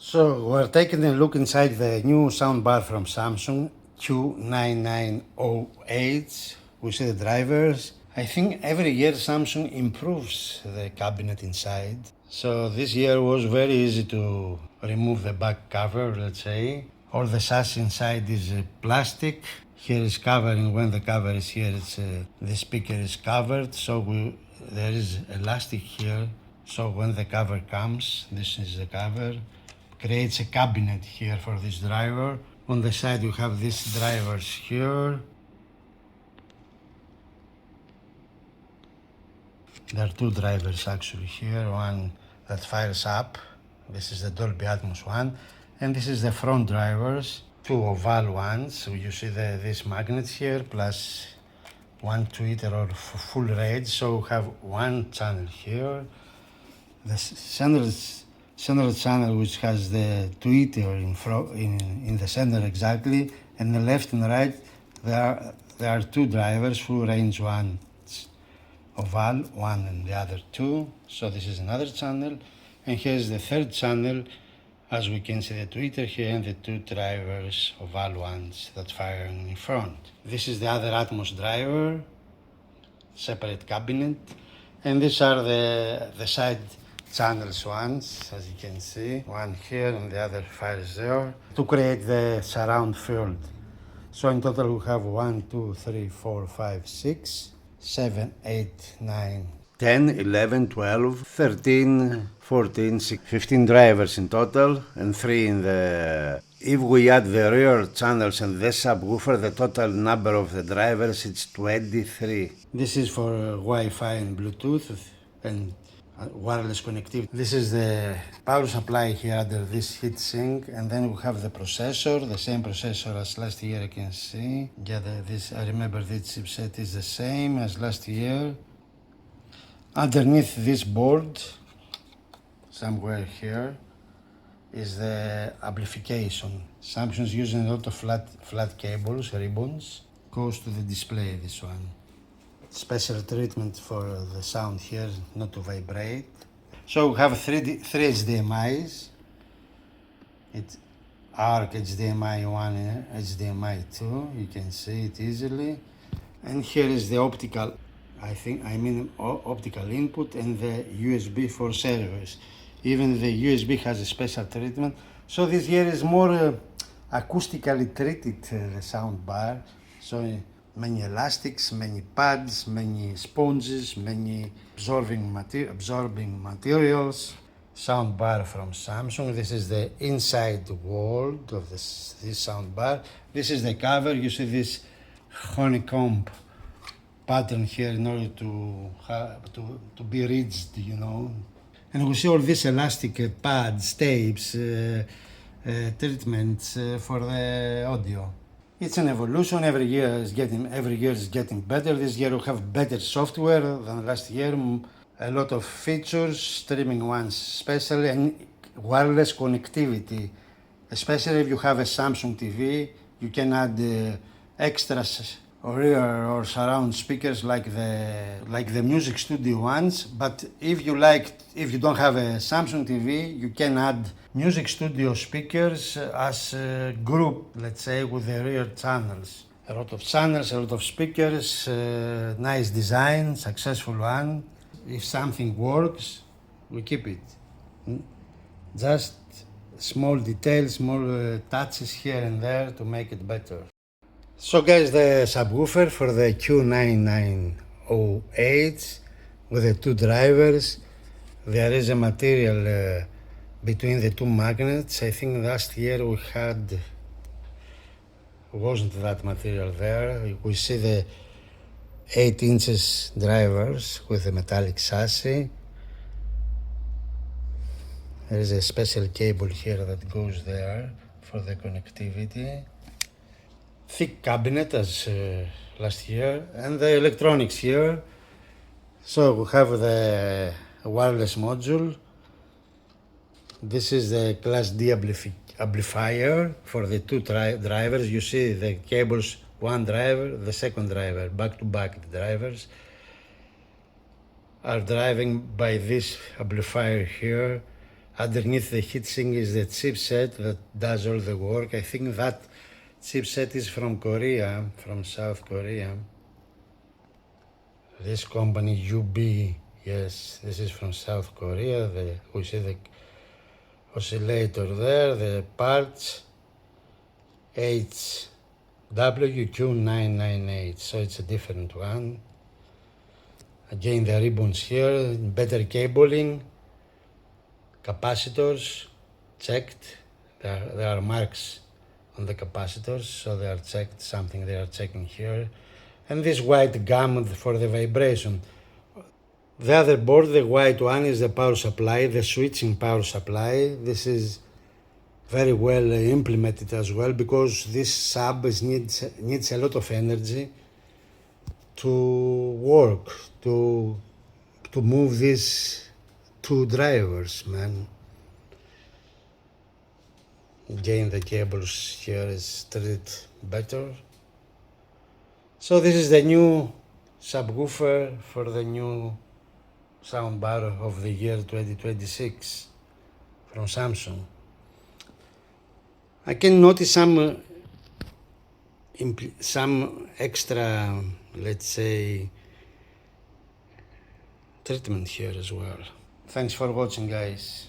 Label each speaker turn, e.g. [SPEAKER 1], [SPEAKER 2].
[SPEAKER 1] So we're taking a look inside the new soundbar from Samsung, Q990H. We see the drivers. I think every year Samsung improves the cabinet inside. So this year was very easy to remove the back cover, let's say. All the chassis inside is plastic. Here is covering, when the cover is here, the speaker is covered. So there is elastic here. So when the cover comes, this is the cover. Creates a cabinet here for this driver. On the side you have these drivers here. There are two drivers actually here, one that fires up. This is the Dolby Atmos one, and this is the front drivers, two oval ones. So you see these magnets here, plus one tweeter or full range. So we have one channel here. The central channel which has the tweeter in the center exactly, and the left and right there are two drivers, full range one oval, one and the other two. So this is another channel, and here's the third channel. As we can see, the tweeter here and the two drivers, oval ones that fire in front. This is the other Atmos driver, separate cabinet, and these are the side channels ones, as you can see, one here and the other fires there, to create the surround field. So in total we have 1, 2, 3, 4, 5, 6, 7, 8, 9, 10, 11, 12, 13, 14, 15 drivers in total, and 3 in the... If we add the rear channels and the subwoofer, the total number of the drivers is 23. This is for Wi-Fi and Bluetooth and wireless connectivity. This is the power supply here under this heatsink, and then we have the processor, the same processor as last year. You can see. Yeah, I remember this chipset is the same as last year. Underneath this board, somewhere here, is the amplification. Samsung's using a lot of flat cables, ribbons. Goes to the display, this one. Special treatment for the sound here, not to vibrate. So we have three HDMIs. It's ARC HDMI 1 and HDMI 2. You can see it easily. And here is the optical, optical input, and the USB for servers. Even the USB has a special treatment. So this here is more acoustically treated, the sound bar. So many elastics, many pads, many sponges, many absorbing materials. Sound bar from Samsung. This is the inside wall of this sound bar. This is the cover. You see this honeycomb pattern here in order to be ridged, you know. And we see all these elastic pads, tapes, treatments for the audio. It's an evolution. Every year is getting better. This year we have better software than last year. A lot of features, streaming ones especially, and wireless connectivity. Especially if you have a Samsung TV, you can add extras or rear or surround speakers like the music studio ones. But if you don't have a Samsung TV, you can add music studio speakers as a group, let's say, with the rear channels. A lot of channels, a lot of speakers, nice design, successful one. If something works, we keep it. Just small details, small touches here and there to make it better. So guys, the subwoofer for the Q990H with the two drivers. There is a material between the two magnets. I think last year wasn't that material there. We see the 8 inches drivers with the metallic chassis. There is a special cable here that goes there for the connectivity. Thick cabinet as last year, and the electronics here. So we have the wireless module. This is the Class D amplifier for the two drivers. You see the cables, one driver, the second driver, back to back. The drivers are driving by this amplifier here Underneath the heatsink is the chipset that does all the work. I think that chipset is from Korea, from South Korea. This company UB, yes, this is from South Korea. We see the oscillator there, the parts HW-Q990H, so it's a different one. Again, the ribbons here, better cabling, capacitors checked. There are marks on the capacitors, so they are checked, something they are checking here. And this white gum for the vibration. The other board, the white one, is the power supply, the switching power supply. This is very well implemented as well, because this sub needs a lot of energy to work, to move these two drivers, man. Again, the cables here is treated better. So this is the new subwoofer for the new soundbar of the year 2026 from Samsung. I can notice some extra, let's say, treatment here as well. Thanks for watching, guys.